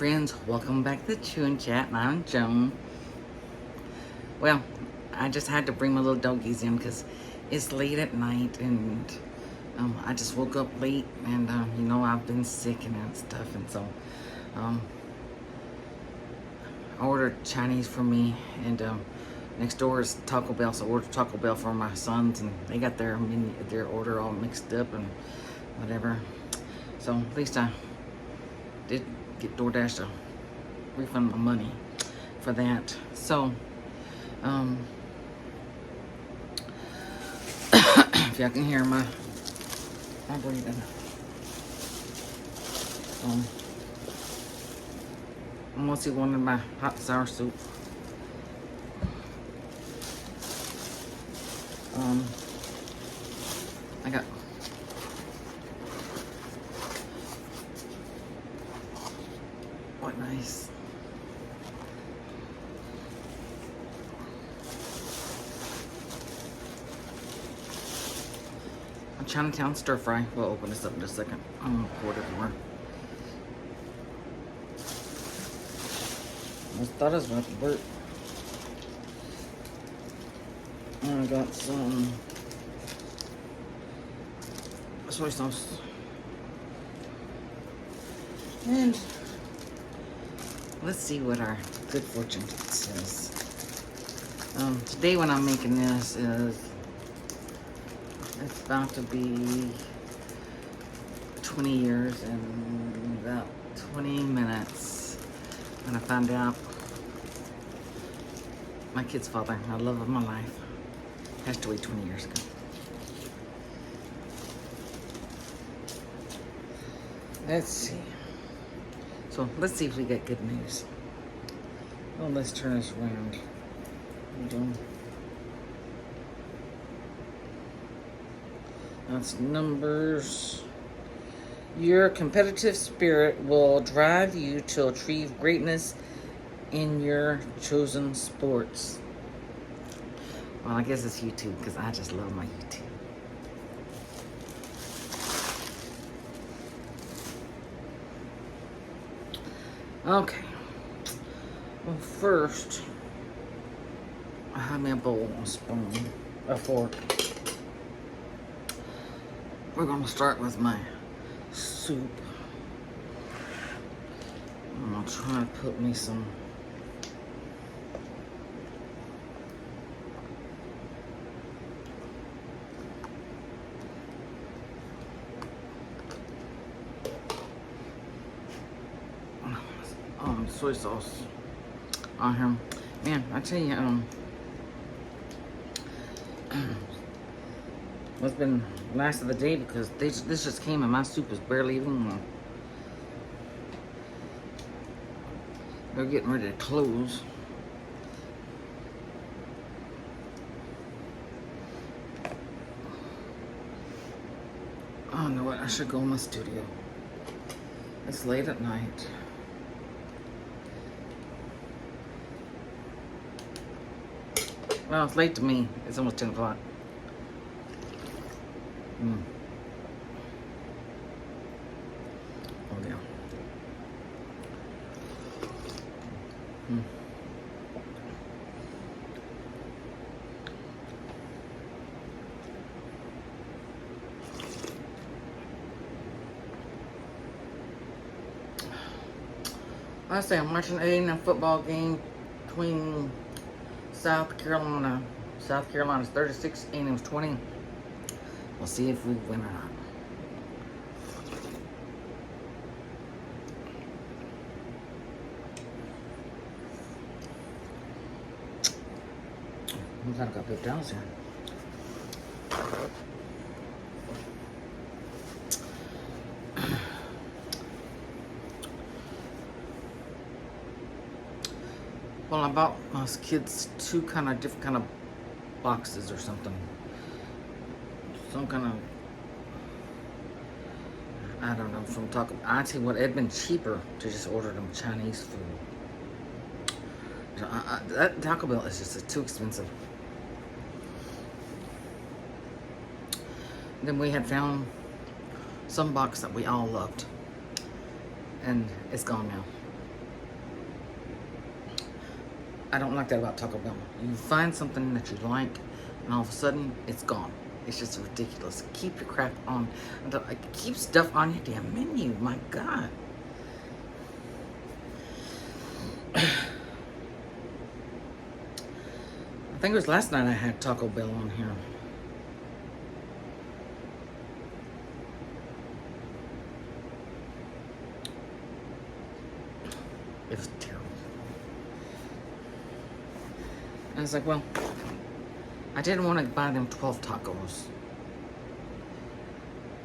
friends, welcome back to Chew&Chat, and I'm Joan. Well, I just had to bring my little doggies in because it's late at night, and I just woke up late, and I've been sick and that stuff, and so I ordered Chinese for me, and next door is Taco Bell, so I ordered Taco Bell for my sons, and they got their order all mixed up and whatever. So at least I did get DoorDash to refund my money for that. So if y'all can hear my breathing, I'm mostly wanting my hot and sour soup. I got what nice. A Chinatown stir fry. We'll open this up in just a second. I'm gonna pour it everywhere. I thought it was about to burp. I got some soy sauce. And let's see what our good fortune says. Today when I'm making this it's about to be 20 years and about 20 minutes when I found out my kid's father, my love of my life, passed away 20 years ago. Let's see. So let's see if we get good news. Oh, let's turn this around. Hold on. That's numbers. Your competitive spirit will drive you to achieve greatness in your chosen sports. Well, I guess it's YouTube because I just love my YouTube. Okay. Well, first, I have me a bowl, a spoon, a fork. We're going to start with my soup. I'm going to try to put me some soy sauce on here. Man, I tell you, it's been last of the day because this just came and my soup is barely even warm. They're getting ready to close. Oh, you know what? I should go in my studio. It's late at night. Well, it's late to me. It's almost 10 o'clock. Oh, yeah. I say I'm watching a football game between South Carolina. South Carolina's 36, A&M's 20. We'll see if we win or not. I'm glad I got big towels here. Well, I bought my kids two different kind of boxes or something. Some kind of, I don't know, from Taco. I tell you what, it'd been cheaper to just order them Chinese food. That Taco Bell is just too expensive. Then we had found some box that we all loved, and it's gone now. I don't like that about Taco Bell. You find something that you like, and all of a sudden, it's gone. It's just ridiculous. Keep your crap on. Keep stuff on your damn menu. My God. I think it was last night I had Taco Bell on here. It was terrible. I was like, well, I didn't want to buy them 12 tacos.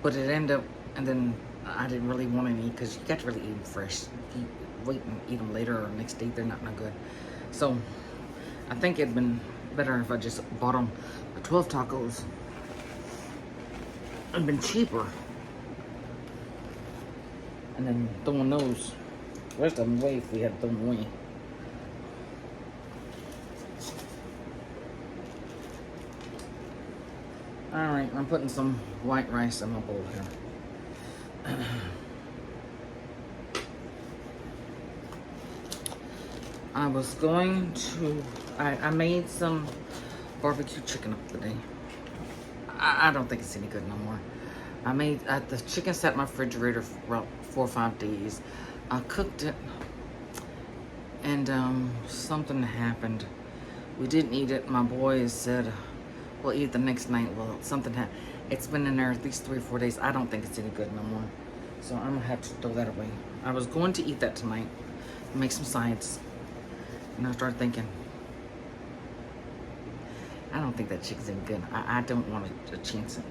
But it ended up, and then I didn't really want any because you got to really eat them fresh. If you wait and eat them later or next day, they're not no good. So I think it'd been better if I just bought them the 12 tacos. It'd been cheaper. And then throwing those, the rest of them away if we had thrown them away. Alright, I'm putting some white rice in my bowl here. I was going to, I made some barbecue chicken up today. I don't think it's any good no more. The chicken sat in my refrigerator for about 4 or 5 days. I cooked it, and something happened. We didn't eat it. My boys said, we'll eat it the next night. Well, something happened. It's been in there at least 3 or 4 days. I don't think it's any good no more. So I'm gonna have to throw that away. I was going to eat that tonight, make some sides. And I started I don't think that chicken's any good. I don't want to chance it.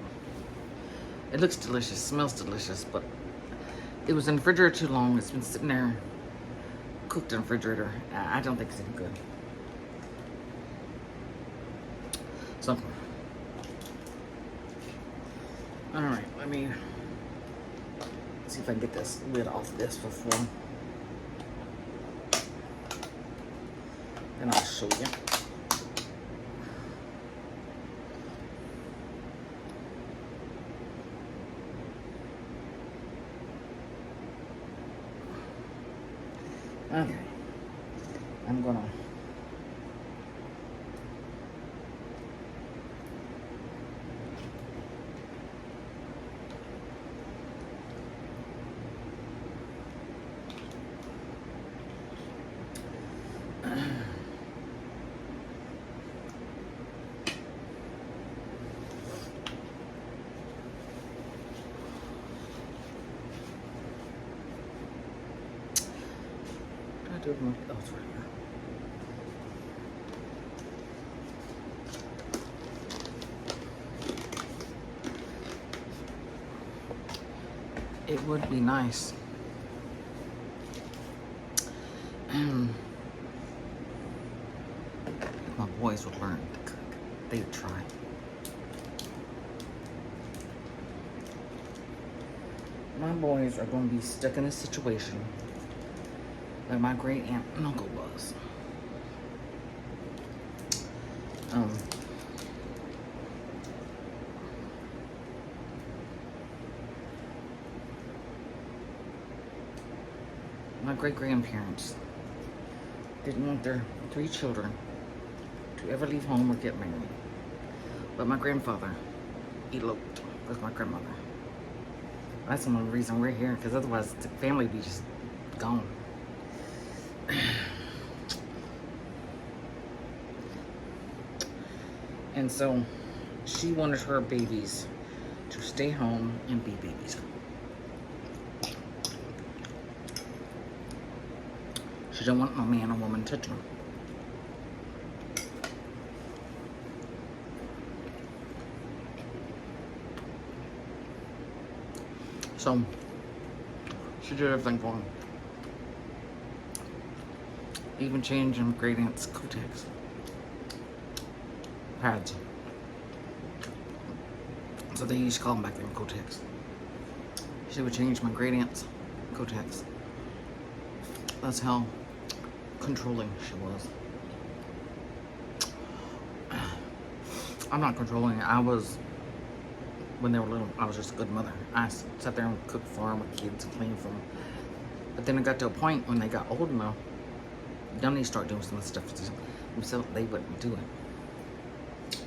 It looks delicious, smells delicious, but it was in the refrigerator too long. It's been sitting there, cooked in the refrigerator. I don't think it's any good. So, all right, let me see if I can get this lid off this before. And I'll show you. Okay, I'm gonna do it. Oh, it's right here. It would be nice. If my boys would learn to cook, they'd try. My boys are going to be stuck in a situation like my great aunt and uncle was. My great-grandparents didn't want their 3 children to ever leave home or get married. But my grandfather eloped with my grandmother. That's one reason we're here, because otherwise the family would be just gone. And so she wanted her babies to stay home and be babies. She don't want no man or woman touching them. So she did everything for him. Even changing great aunt's Kotex pads. So they used to call them back then Kotex. She would change my great aunt's Kotex. That's how controlling she was. I'm not controlling. I was, when they were little, I was just a good mother. I sat there and cooked for them with kids and cleaned for them. But then it got to a point when they got old enough Y'all need to start doing some of the stuff so they wouldn't do it.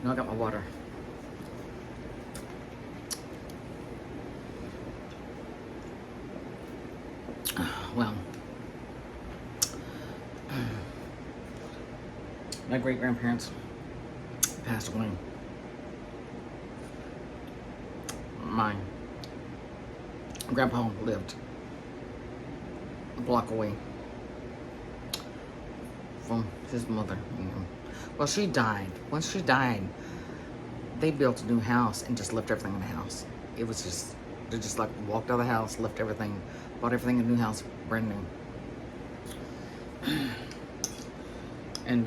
Now I got my water. Well, my great-grandparents passed away. My grandpa lived a block away from his mother. Well, she died. Once she died, they built a new house and just left everything in the house. It was just, they just like walked out of the house, left everything, bought everything in the new house, brand new. And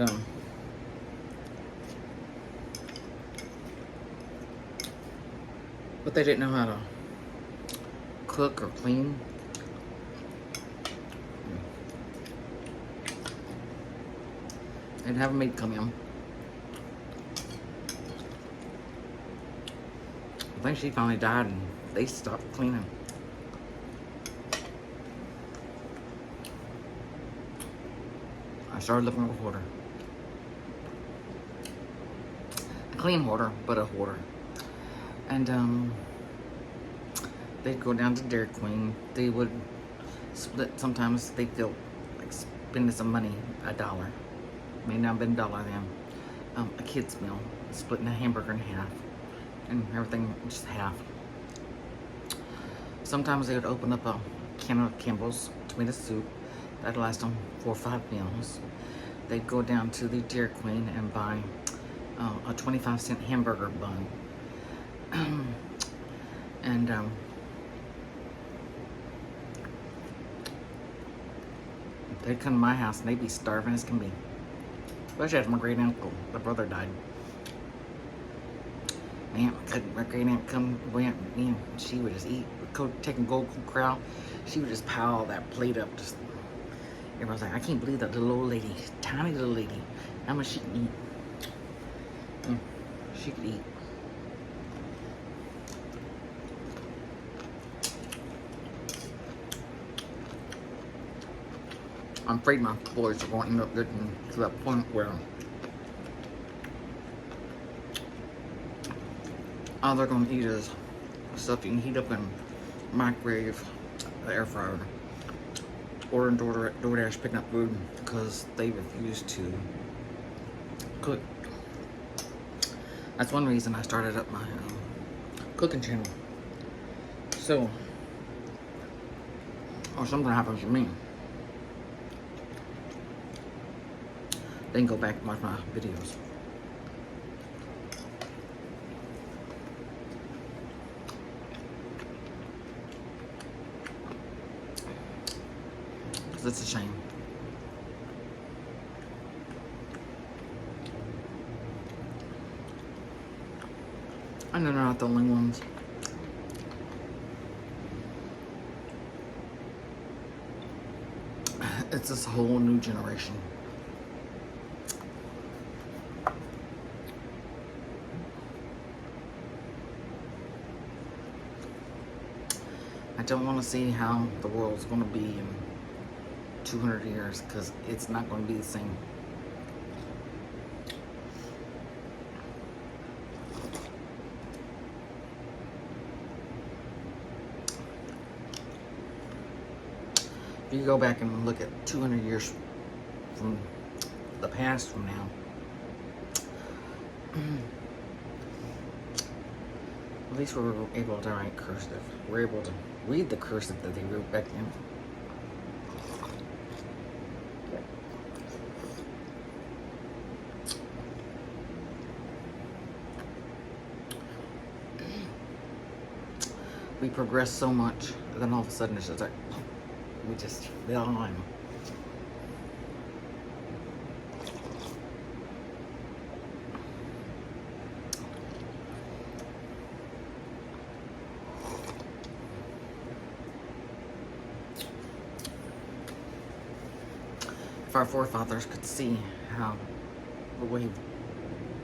but they didn't know how to cook or clean. They'd have a maid come in. I think she finally died and they stopped cleaning. I started looking at a hoarder. A clean hoarder, but a hoarder. And they'd go down to Dairy Queen. They would split, sometimes they'd feel like spending some money, $1. May not have been $1 then. A kid's meal, splitting a hamburger in half, and everything just half. Sometimes they would open up a can of Campbell's tomato soup. That'd last them 4 or 5 meals. They'd go down to the Dairy Queen and buy a 25-cent hamburger bun. And they'd come to my house and they'd be starving as can be. Especially after my great uncle, the brother, died. Man, my great aunt went, man, she would just eat, taking gold corral. She would just pile that plate up. Just everybody's like, I can't believe that little old lady, tiny little lady, how much she can eat. She could eat. I'm afraid my boys are going to end up getting to that point where all they're going to eat is stuff you can heat up in microwave, the air fryer, ordering DoorDash, picking up food because they refuse to cook. That's one reason I started up my cooking channel. So, or something happens to me, then go back and watch my videos. Because it's a shame. And they're not the only ones. It's this whole new generation. I don't want to see how the world's going to be in 200 years because it's not going to be the same. If you go back and look at 200 years from the past from now, at least we were able to write cursive. We're able to read the cursive that they wrote back then. We progress so much, and then all of a sudden it's just like, we just fell on. If our forefathers could see how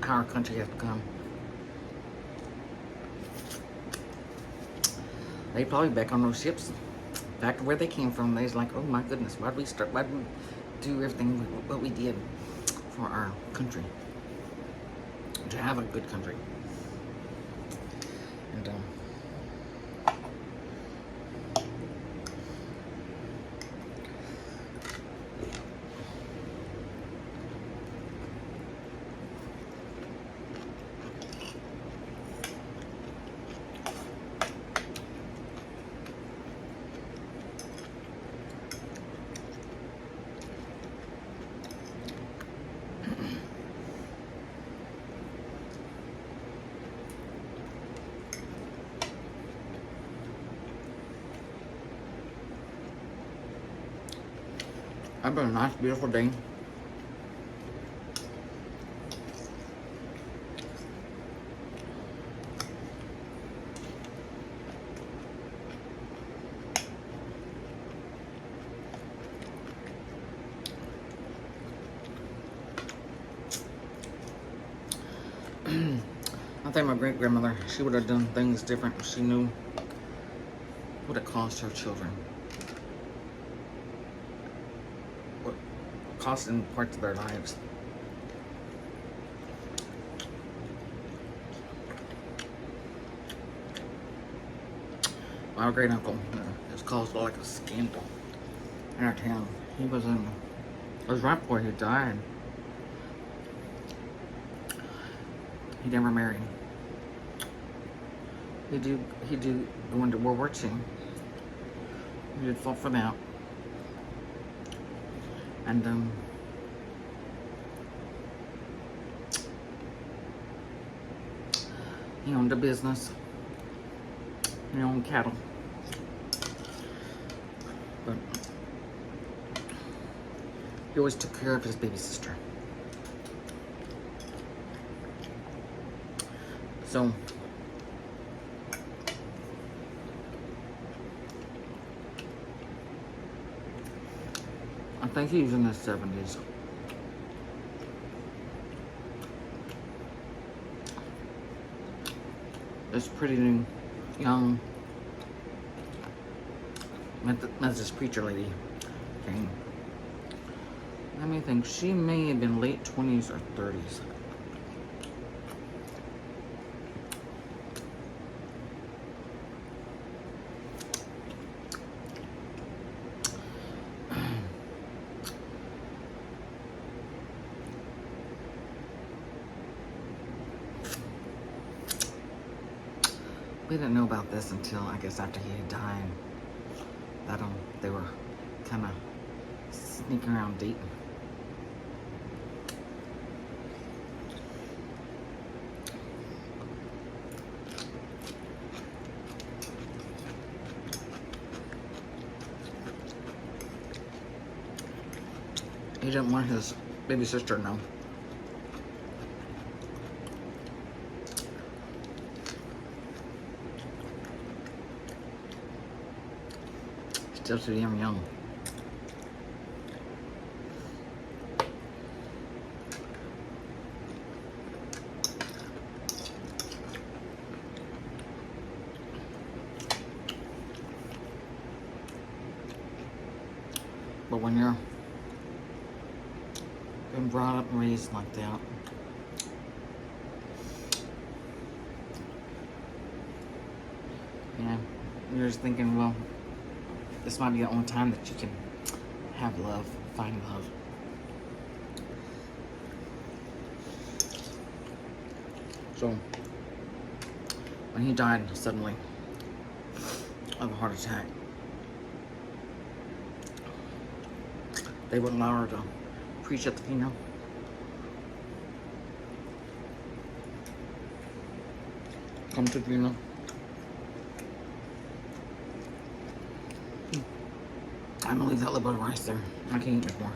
our country has become, they'd probably back on those ships back to where they came from. They was like, oh my goodness, why'd we do everything what we did for our country, to have a good country. And I've been a nice, beautiful day. I think my great-grandmother, she would have done things different if she knew what it cost her children. What cost in parts of their lives. My great uncle has caused like a scandal in our town. It was right before he died. He never married. He did go into World War II. He did fought for that. And he owned a business. He owned cattle. But he always took care of his baby sister. So I think he was in his 70s. This pretty young Methodist preacher lady came. Let me think. She may have been late 20s or 30s. We didn't know about this until, I guess, after he had died. That they were kind of sneaking around dating. He didn't want his baby sister to know. Still too damn young. But when you're been brought up and raised like that, yeah, you're just thinking, well, this might be the only time that you can have love, find love. So, when he died suddenly of a heart attack, they wouldn't allow her to preach at the funeral. Come to the funeral. I'm gonna leave that little bit of rice there. I can't eat more.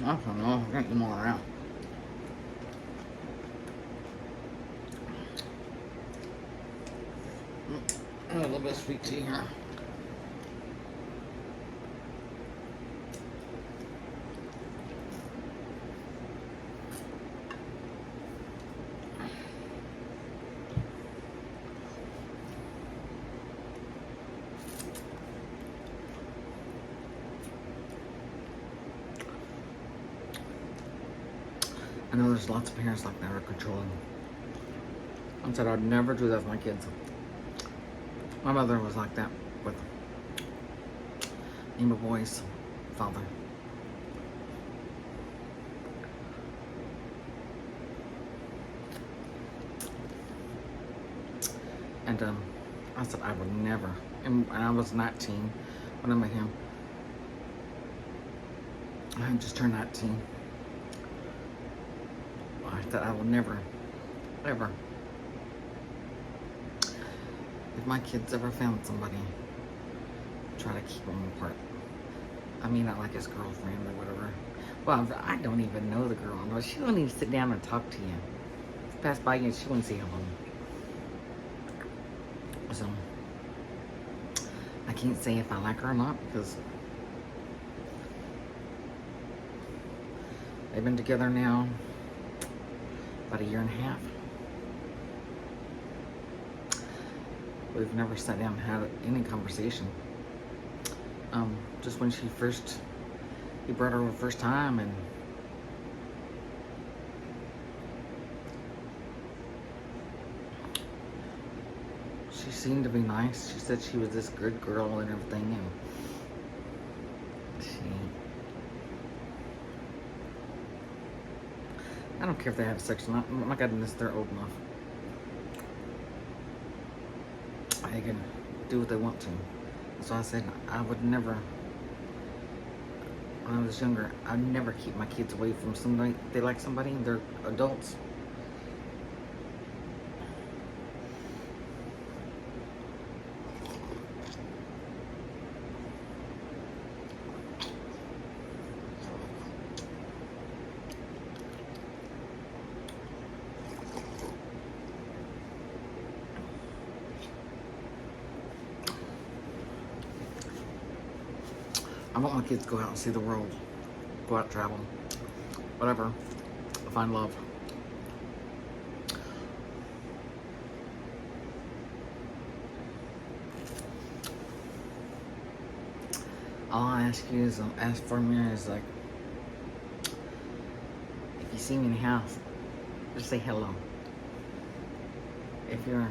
I don't know. I can't eat more around. A little bit of sweet tea here. know there's lots of parents like that are controlling. I said I'd never do that with my kids. My mother was like that with me, my boy's father. And I said I would never. And I was 19 when I met him. I had just turned 19. I thought I would never, ever, if my kids ever found somebody, try to keep them apart. I mean, not like his girlfriend or whatever. Well, I don't even know the girl. No, she don't even sit down and talk to you. Pass by you, she wouldn't say hello. So, I can't say if I like her or not because they've been together now about 1.5 years. We've never sat down and had any conversation. Just when he brought her over the first time, and she seemed to be nice. She said she was this good girl and everything, and I don't care if they have sex or not. My goodness, they're old enough. They can do what they want to. So I said I would never, when I was younger, I'd never keep my kids away from somebody. If they like somebody, they're adults. I want my kids to go out and see the world, go out travel, whatever, find love. All I ask you is, ask for me is like, if you see me in the house, just say hello. If you're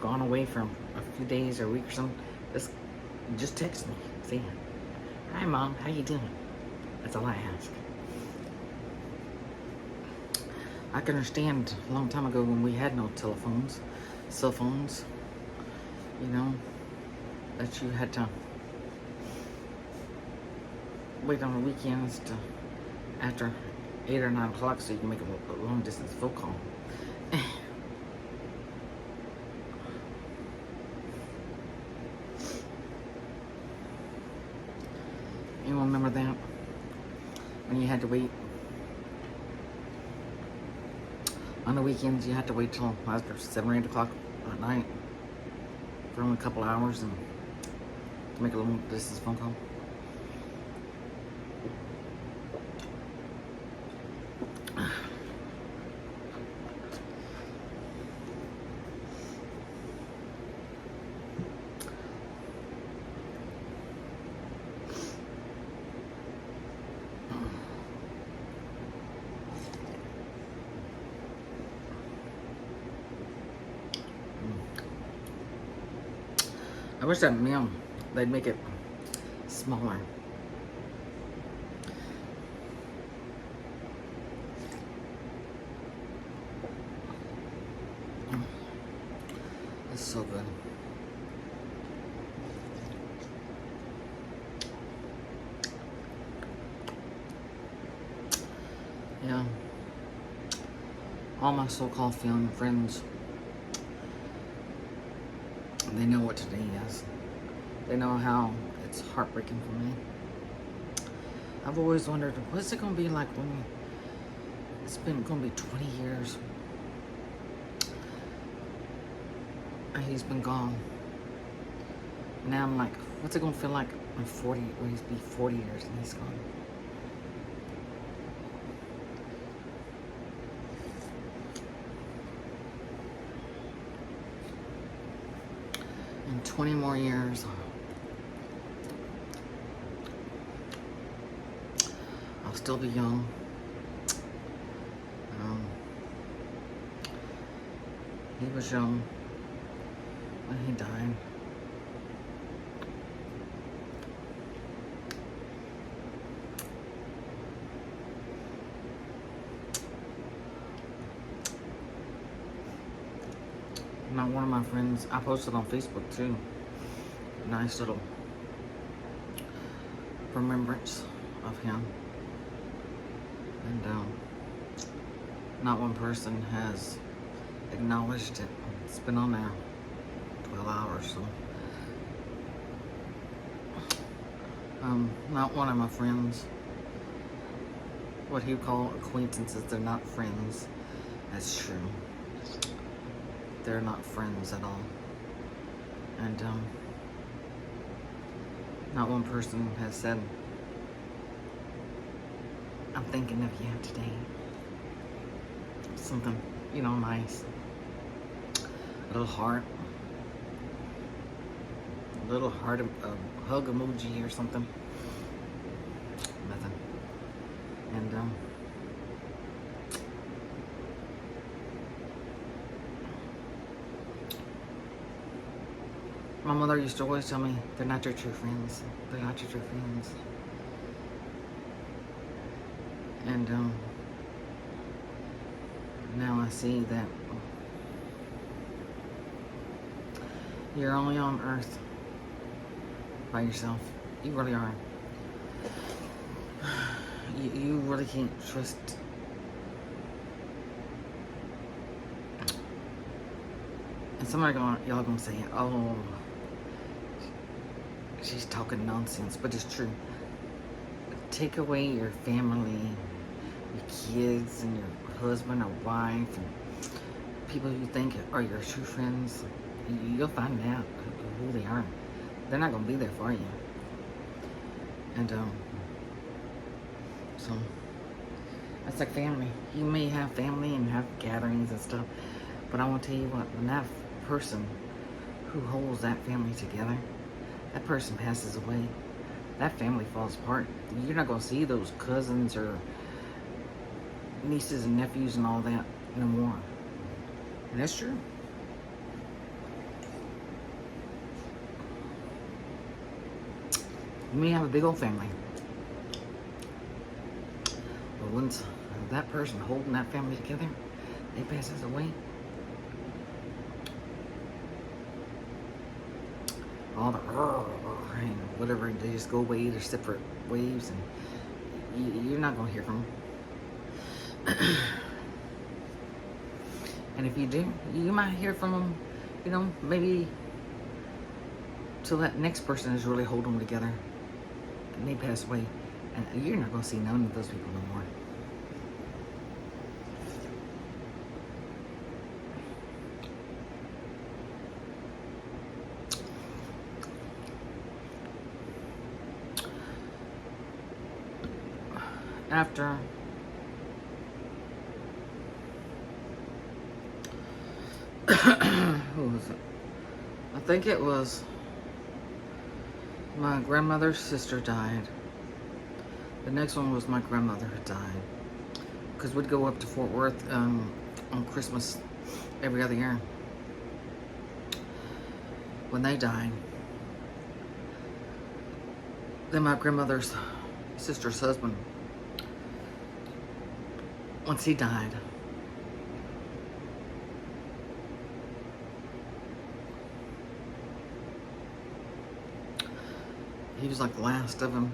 gone away from a few days or a week or something, just text me. Say, hi Mom, how you doing? That's all I ask. I can understand a long time ago when we had no telephones, cell phones, you know, that you had to wait on the weekends to after 8 or 9 o'clock so you can make a long distance phone call. You remember that? When you had to wait? On the weekends, you had to wait till after 7 or 8 o'clock at night for only a couple hours and to make a long distance phone call. I wish that meal, they'd make it smaller. It's so good. Yeah. All my so-called family friends, they know what today is. They know how it's heartbreaking for me. I've always wondered, what's it going to be like when it's been going to be 20 years and he's been gone. Now I'm like, what's it going to feel like when he's be 40 years and he's gone? In 20 more years, I'll still be young. He was young when he died. Not one of my friends. I posted on Facebook too. Nice little remembrance of him. And not one person has acknowledged it. It's been on there 12 hours, so. Not one of my friends. What he would call acquaintances, they're not friends. That's true. They're not friends at all. And not one person has said, I'm thinking of you today. Something, you know, nice. A little heart. A little heart, a hug emoji or something. Nothing. And my mother used to always tell me, they're not your true friends. They're not your true friends. And now I see that you're only on earth by yourself. You really are. You really can't trust. And somebody y'all gonna say, oh, she's talking nonsense, but it's true. Take away your family, your kids, and your husband or wife, and people you think are your true friends. You'll find out who they are. They're not gonna be there for you. And so that's like family. You may have family and have gatherings and stuff, but I want to tell you what, when that person who holds that family together, that person passes away, that family falls apart. You're not going to see those cousins or nieces and nephews and all that no more. And that's true. You may have a big old family, but once that person holding that family together, they passes away, all the and whatever, they just go away, they're separate waves, and you're not going to hear from them. And if you do, you might hear from them, you know, maybe till that next person is really holding them together and they pass away, and you're not going to see none of those people no more. After who was it? I think it was my grandmother's sister died. The next one was my grandmother who died. Because we'd go up to Fort Worth on Christmas every other year. When they died, then my grandmother's sister's husband, once he died, he was like the last of them.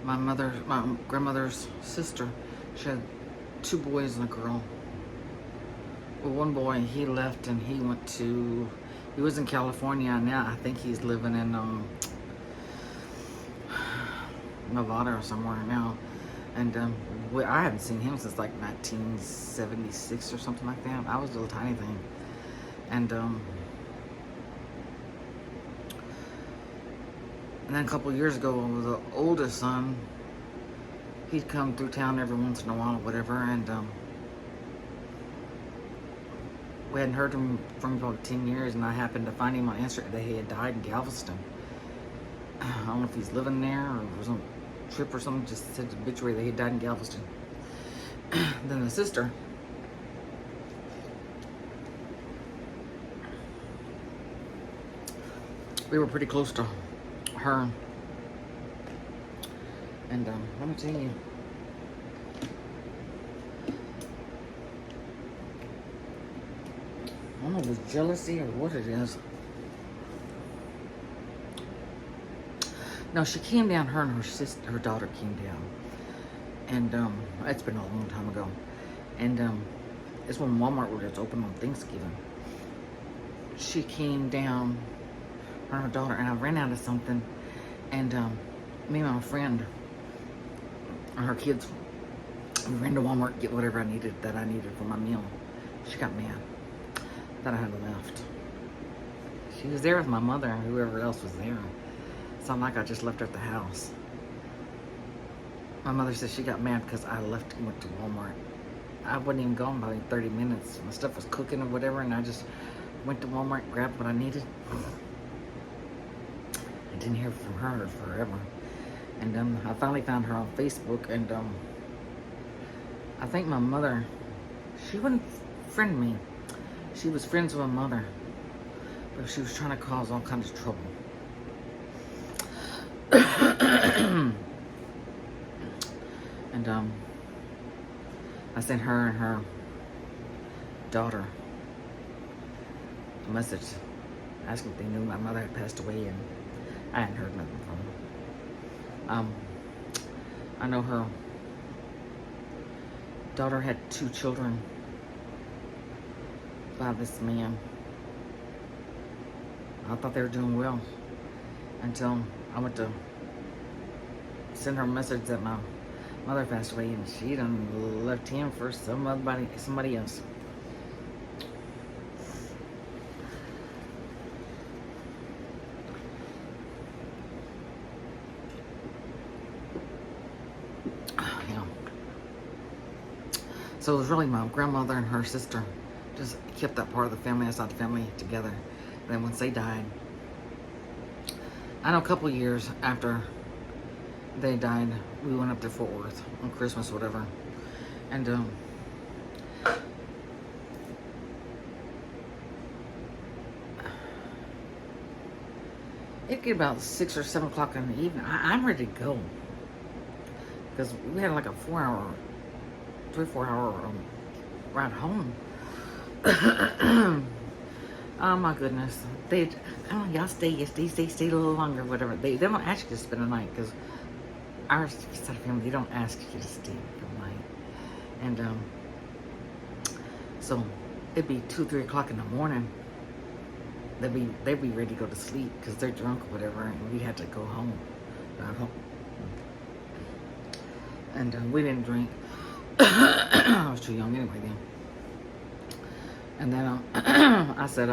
My grandmother's sister, she had 2 boys and a girl. Well, one boy, he left and he was in California, and now I think he's living in Nevada or somewhere now. And I haven't seen him since like 1976 or something like that. I was a little tiny thing. And then a couple years ago, the oldest son, he'd come through town every once in a while or whatever, and we hadn't heard from him about 10 years, and I happened to find him on Instagram that he had died in Galveston. I don't know if he's living there or was on a trip or something, just said the obituary that he died in Galveston. Then the sister, we were pretty close to her. And let me tell you, I don't know if it's jealousy or what it is. No, she came down, her and her daughter came down. And it's been a long time ago. And it's when Walmart was open on Thanksgiving. She came down, her and her daughter, and I ran out of something. And me and my friend, and her kids, we ran to Walmart to get whatever I needed for my meal. She got mad that I had left. She was there with my mother and whoever else was there. It's not like I just left her at the house. My mother said she got mad because I left and went to Walmart. I wasn't even gone by 30 minutes. My stuff was cooking or whatever, and I just went to Walmart and grabbed what I needed. I didn't hear from her forever. And I finally found her on Facebook, and I think my mother, she wouldn't friend me. She was friends with my mother, but she was trying to cause all kinds of trouble. And I sent her and her daughter a message asking if they knew my mother had passed away, and I hadn't heard nothing from them. I know her daughter had 2 children by this man. I thought they were doing well until I went to send her a message that my mother passed away, and she done left him for somebody else. Yeah. So it was really my grandmother and her sister just kept that part of the family, outside the family, together. And then once they died, I know a couple years after they died, we went up to Fort Worth on Christmas or whatever. And it'd get about 6 or 7 o'clock in the evening. I'm ready to go. Because we had like a 3 or 4 hour ride home. Oh my goodness. They, come on, y'all stay a little longer, whatever. They don't ask you to spend the night, because our side of family, they don't ask you to stay for the night. And so it'd be 2, 3 o'clock in the morning. They'd be ready to go to sleep because they're drunk or whatever, and we had to go home, drive home. And we didn't drink. I was too young anyway then. And then I said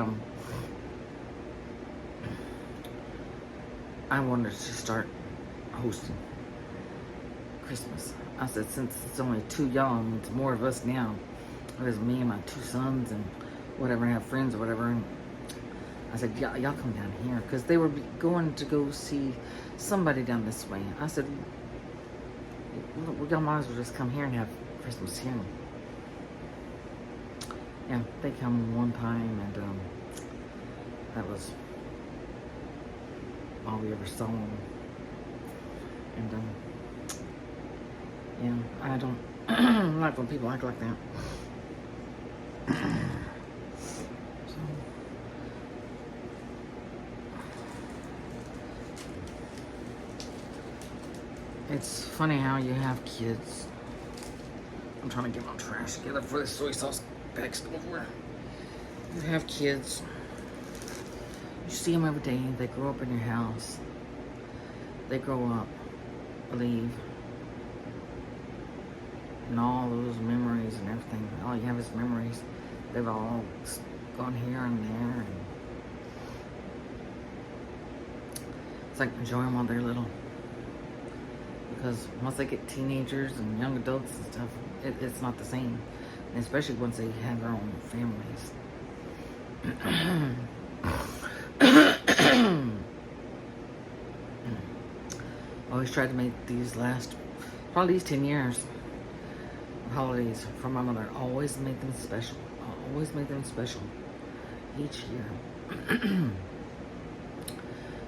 I wanted to start hosting Christmas. I said, since it's only 2 young, it's more of us now. There's me and my 2 sons and whatever, and have friends or whatever. And I said, y'all come down here, because they were going to go see somebody down this way. I said, y'all might as well just come here and have Christmas here. Yeah, they come one time, and that was all we ever saw them. And yeah, I don't like when people act like that. So, it's funny how you have kids. I'm trying to get my trash together for this soy sauce pack's over. You have kids. You see them every day. They grow up in your house. They grow up, leave. And all those memories and everything. All you have is memories. They've all gone here and there. And it's like enjoy them while they're little. Because once they get teenagers and young adults and stuff, it's not the same. And especially once they have their own families. I always tried to make probably these 10 years, holidays for my mother. Always made them special. Always made them special each year.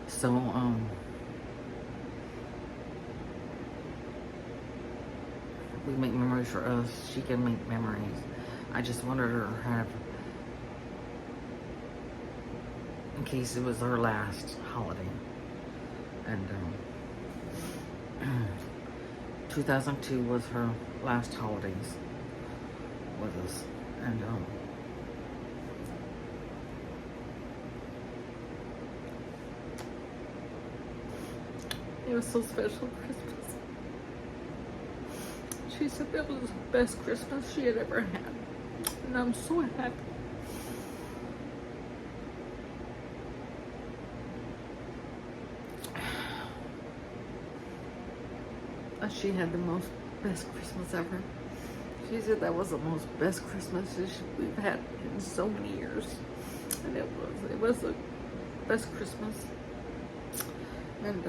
So, we make memories for us. She can make memories. I just wanted her to have, in case it was her last holiday. And 2002 was her last holidays with us. And it was so special, Christmas. She said that was the best Christmas she had ever had. And I'm so happy. She had the most best Christmas ever. She said that was the most best Christmas we've had in so many years. And it was the best Christmas. And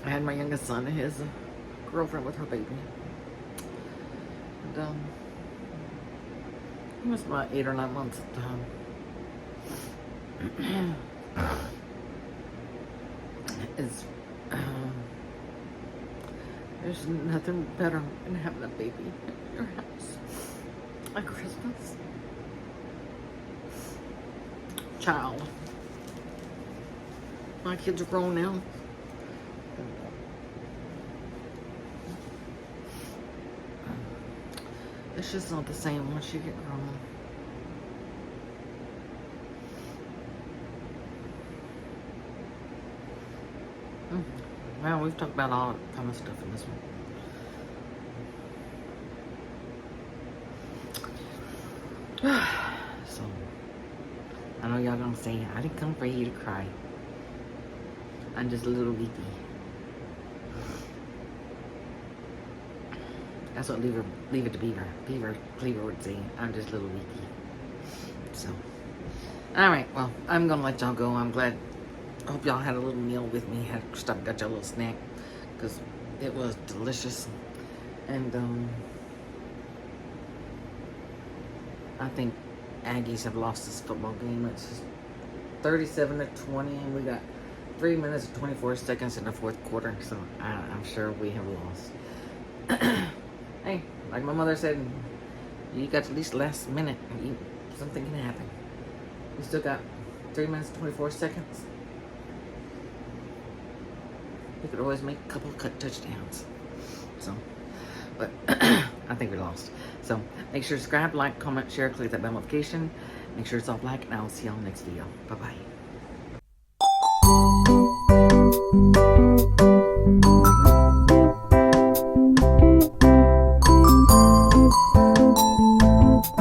I had my youngest son and his girlfriend with her baby. And he was about 8 or 9 months at the time. There's nothing better than having a baby in your house at Christmas. Child. My kids are grown now. It's just not the same once you get grown. Well, we've talked about all kind of stuff in this one. So, I know y'all gonna say, I didn't come for you to cry. I'm just a little weepy. That's what Leave It to Cleaver would say. I'm just a little weepy. So, alright, well, I'm gonna let y'all go. I'm glad. I hope y'all had a little meal with me. Got y'all a little snack because it was delicious. And I think Aggies have lost this football game. It's just 37-20, and we got 3 minutes and 24 seconds in the fourth quarter. So I'm sure we have lost. Hey, like my mother said, you got at least last minute. Something can happen. We still got 3 minutes and 24 seconds. We could always make a couple cut touchdowns. So, but I think we lost. So, make sure to subscribe, like, comment, share, click that bell notification. Make sure it's all black, and I'll see y'all next video. Bye-bye.